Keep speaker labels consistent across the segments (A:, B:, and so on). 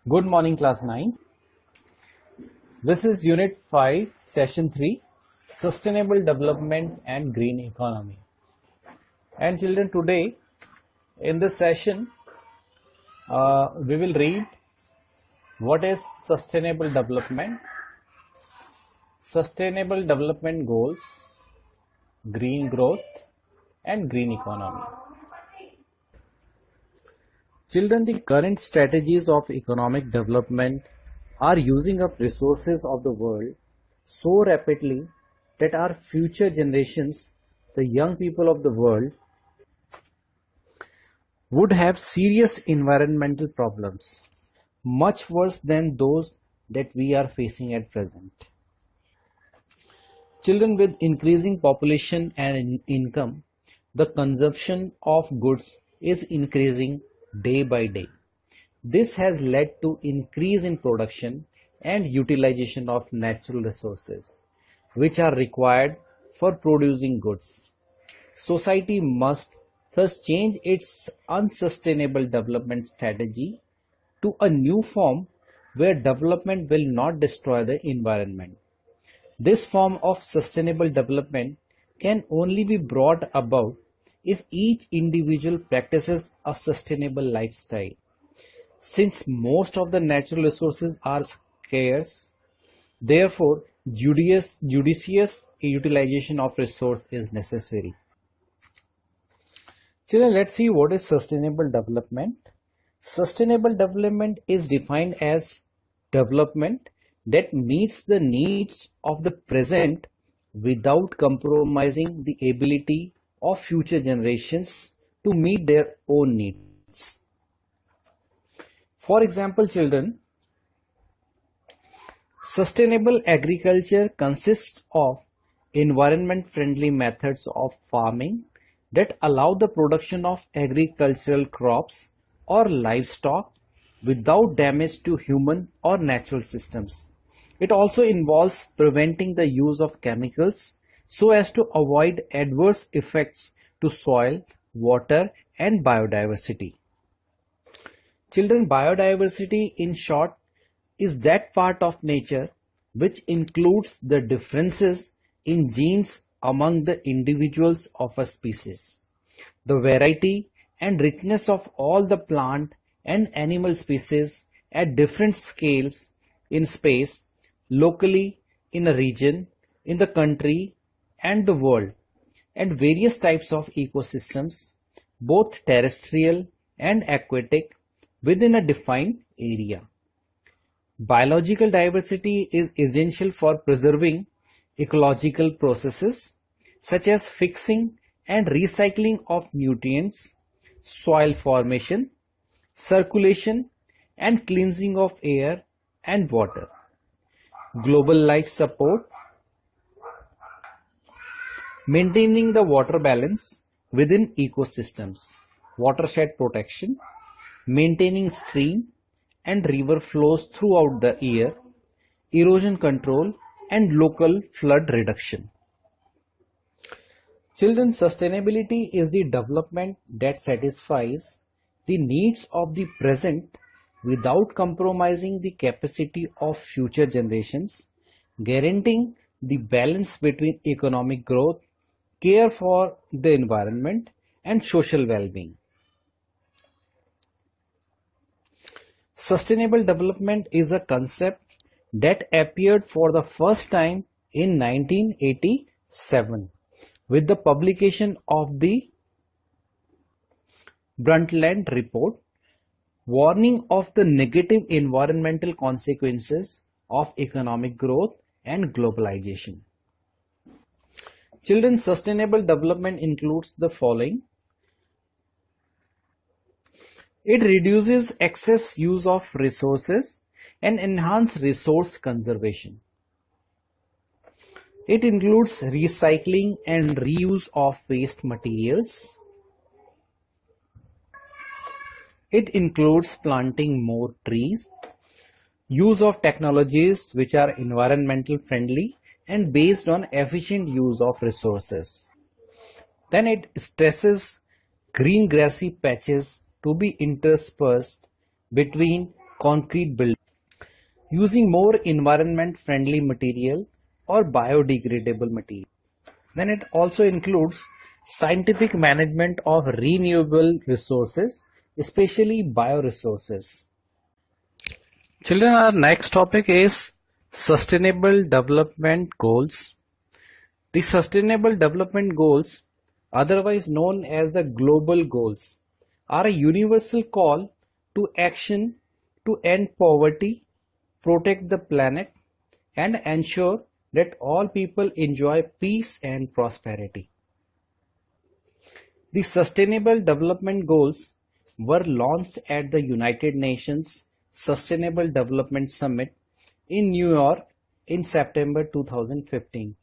A: Good morning, class 9. This is Unit 5, Session 3, Sustainable Development and Green Economy. And children, today in this session, we will read what is sustainable development goals, green growth, and green economy. Children, the current strategies of economic development are using up resources of the world so rapidly that our future generations, the young people of the world, would have serious environmental problems, much worse than those that we are facing at present. Children, with increasing population and income, the consumption of goods is increasing day by day. This has led to increase in production and utilization of natural resources, which are required for producing goods. Society must thus change its unsustainable development strategy to a new form where development will not destroy the environment. This form of sustainable development can only be brought about if each individual practices a sustainable lifestyle. Since most of the natural resources are scarce, therefore judicious utilization of resource is necessary. Children, let's see what is sustainable development. Sustainable development is defined as development that meets the needs of the present without compromising the ability of future generations to meet their own needs. For example, children, sustainable agriculture consists of environment-friendly methods of farming that allow the production of agricultural crops or livestock without damage to human or natural systems. It also involves preventing the use of chemicals so as to avoid adverse effects to soil, water, and biodiversity. Children, biodiversity in short is that part of nature which includes the differences in genes among the individuals of a species. The variety and richness of all the plant and animal species at different scales in space, locally, in a region, in the country and the world, and various types of ecosystems, both terrestrial and aquatic, within a defined area. Biological diversity is essential for preserving ecological processes such as fixing and recycling of nutrients, soil formation, circulation, and cleansing of air and water. Global life support, maintaining the water balance within ecosystems, watershed protection, maintaining stream and river flows throughout the year, erosion control, and local flood reduction. Children, sustainability is the development that satisfies the needs of the present without compromising the capacity of future generations, guaranteeing the balance between economic growth, care for the environment, and social well-being. Sustainable development is a concept that appeared for the first time in 1987 with the publication of the Brundtland Report, warning of the negative environmental consequences of economic growth and globalization. Children, sustainable development includes the following. It reduces excess use of resources and enhances resource conservation. It includes recycling and reuse of waste materials. It includes planting more trees, use of technologies which are environmental friendly and based on efficient use of resources. Then it stresses green grassy patches to be interspersed between concrete buildings, using more environment-friendly material or biodegradable material. Then it also includes scientific management of renewable resources, especially bioresources. Children, our next topic is Sustainable Development Goals. The Sustainable Development Goals, otherwise known as the Global Goals, are a universal call to action to end poverty, protect the planet, and ensure that all people enjoy peace and prosperity. The Sustainable Development Goals were launched at the United Nations Sustainable Development Summit in New York in September 2015,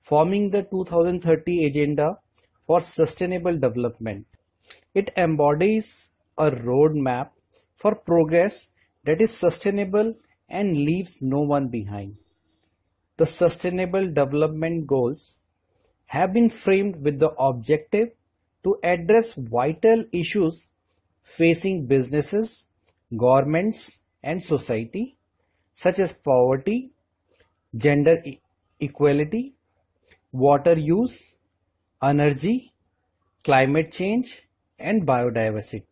A: forming the 2030 Agenda for Sustainable Development. It embodies a roadmap for progress that is sustainable and leaves no one behind. The Sustainable Development Goals have been framed with the objective to address vital issues facing businesses, governments, and society, such as poverty, gender equality, water use, energy, climate change, and biodiversity.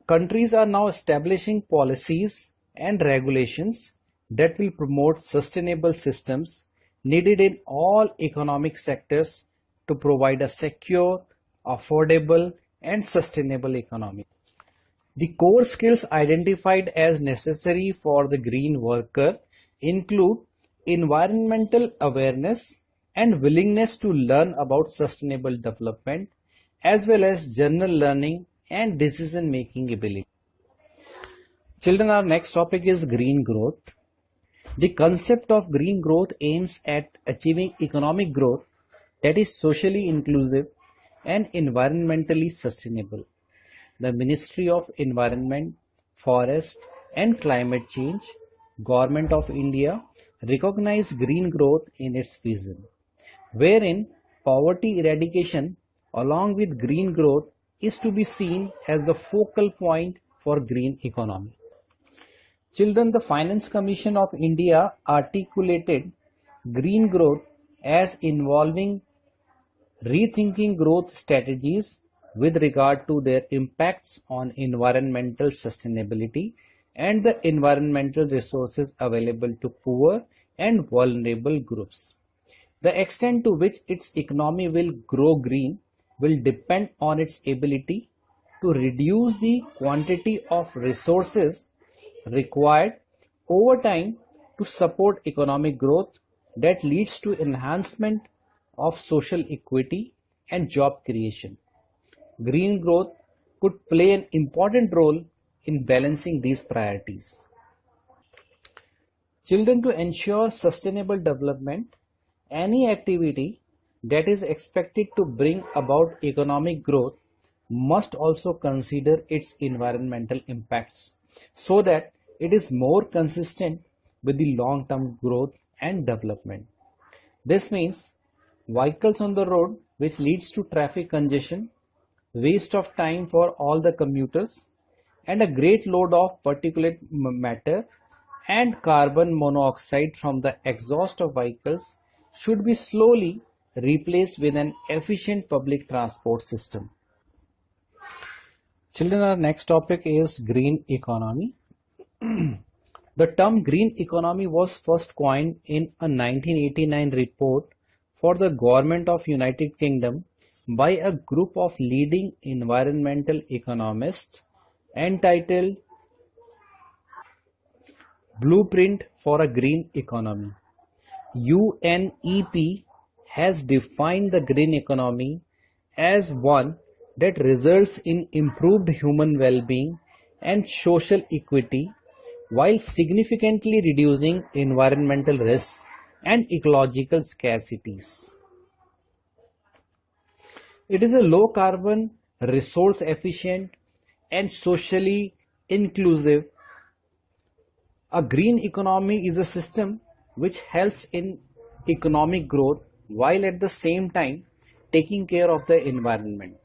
A: Countries are now establishing policies and regulations that will promote sustainable systems needed in all economic sectors to provide a secure, affordable, and sustainable economy. The core skills identified as necessary for the green worker include environmental awareness and willingness to learn about sustainable development, as well as general learning and decision-making ability. Children, our next topic is green growth. The concept of green growth aims at achieving economic growth that is socially inclusive and environmentally sustainable. The Ministry of Environment, Forest and Climate Change, Government of India, recognize green growth in its vision, wherein poverty eradication along with green growth is to be seen as the focal point for green economy. Children, the Finance Commission of India articulated green growth as involving rethinking growth strategies with regard to their impacts on environmental sustainability and the environmental resources available to poor and vulnerable groups. The extent to which its economy will grow green will depend on its ability to reduce the quantity of resources required over time to support economic growth that leads to enhancement of social equity and job creation. Green growth could play an important role in balancing these priorities. Children, to ensure sustainable development, any activity that is expected to bring about economic growth must also consider its environmental impacts so that it is more consistent with the long-term growth and development. This means vehicles on the road, which leads to traffic congestion, waste of time for all the commuters, and a great load of particulate matter and carbon monoxide from the exhaust of vehicles should be slowly replaced with an efficient public transport system. Children, our next topic is green economy. The term green economy was first coined in a 1989 report for the government of United Kingdom by a group of leading environmental economists entitled Blueprint for a Green Economy. UNEP has defined the green economy as one that results in improved human well-being and social equity while significantly reducing environmental risks and ecological scarcities. It is a low-carbon, resource-efficient, and socially inclusive. A green economy is a system which helps in economic growth while at the same time taking care of the environment.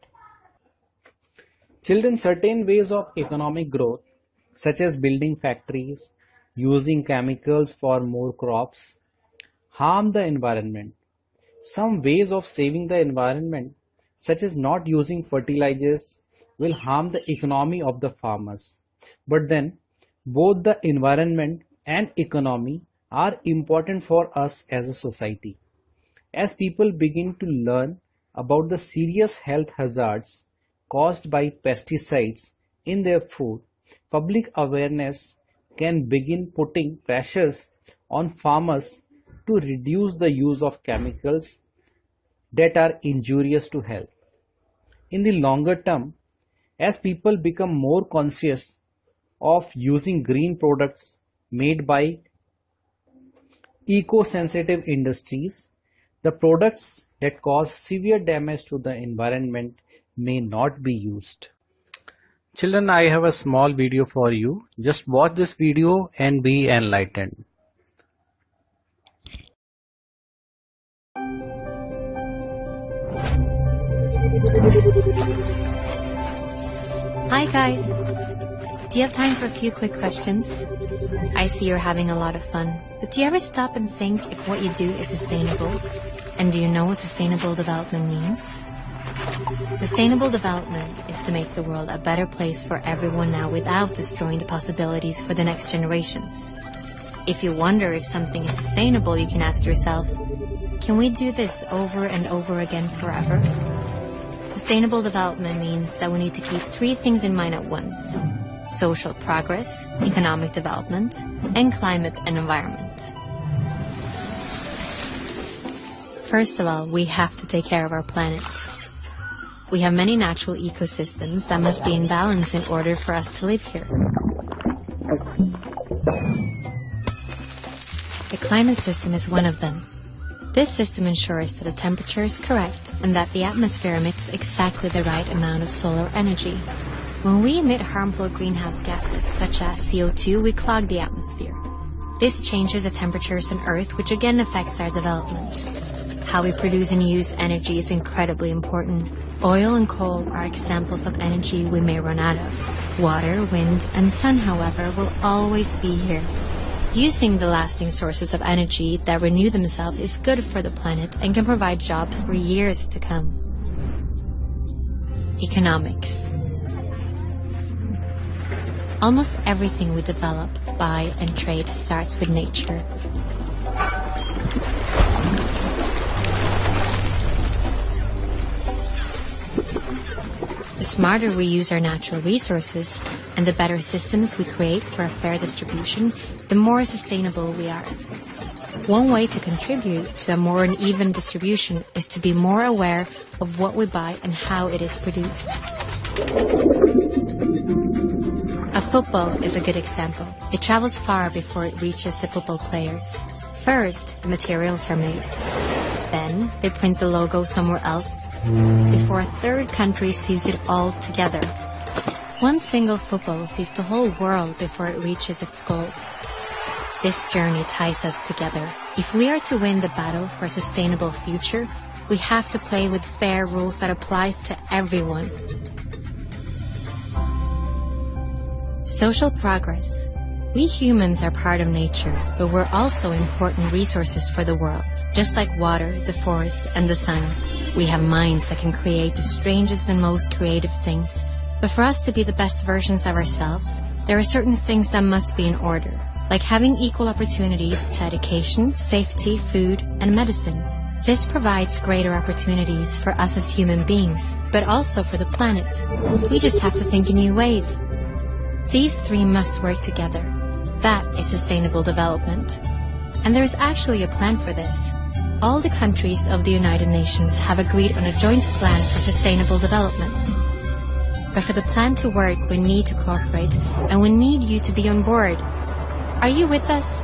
A: Children, certain ways of economic growth such as building factories, using chemicals for more crops, harm the environment. Some ways of saving the environment, such as not using fertilizers, will harm the economy of the farmers. But then, both the environment and economy are important for us as a society. As people begin to learn about the serious health hazards caused by pesticides in their food, public awareness can begin putting pressures on farmers to reduce the use of chemicals that are injurious to health. In the longer term, as people become more conscious of using green products made by eco-sensitive industries, the products that cause severe damage to the environment may not be used. Children, I have a small video for you. Just watch this video and be enlightened.
B: Hi guys! Do you have time for a few quick questions? I see you're having a lot of fun, but do you ever stop and think if what you do is sustainable? And do you know what sustainable development means? Sustainable development is to make the world a better place for everyone now without destroying the possibilities for the next generations. If you wonder if something is sustainable, you can ask yourself, can we do this over and over again forever? Sustainable development means that we need to keep three things in mind at once: social progress, economic development, and climate and environment. First of all, we have to take care of our planet. We have many natural ecosystems that must be in balance in order for us to live here. The climate system is one of them. This system ensures that the temperature is correct and that the atmosphere emits exactly the right amount of solar energy. When we emit harmful greenhouse gases such as CO2, we clog the atmosphere. This changes the temperatures on Earth, which again affects our development. How we produce and use energy is incredibly important. Oil and coal are examples of energy we may run out of. Water, wind, and sun, however, will always be here. Using the lasting sources of energy that renew themselves is good for the planet and can provide jobs for years to come. Economics. Almost everything we develop, buy, and trade starts with nature. The smarter we use our natural resources and the better systems we create for a fair distribution, the more sustainable we are. One way to contribute to a more uneven distribution is to be more aware of what we buy and how it is produced. A football is a good example. It travels far before it reaches the football players. First, the materials are made. Then, they print the logo somewhere else before a third country sews it all together. One single football sees the whole world before it reaches its goal. This journey ties us together. If we are to win the battle for a sustainable future, we have to play with fair rules that applies to everyone. Social progress. We humans are part of nature, but we're also important resources for the world. Just like water, the forest, and the sun, we have minds that can create the strangest and most creative things. But for us to be the best versions of ourselves, there are certain things that must be in order, like having equal opportunities to education, safety, food, and medicine. This provides greater opportunities for us as human beings, but also for the planet. We just have to think in new ways. These three must work together. That is sustainable development. And there is actually a plan for this. All the countries of the United Nations have agreed on a joint plan for sustainable development. But for the plan to work, we need to cooperate, and we need you to be on board. Are you with us?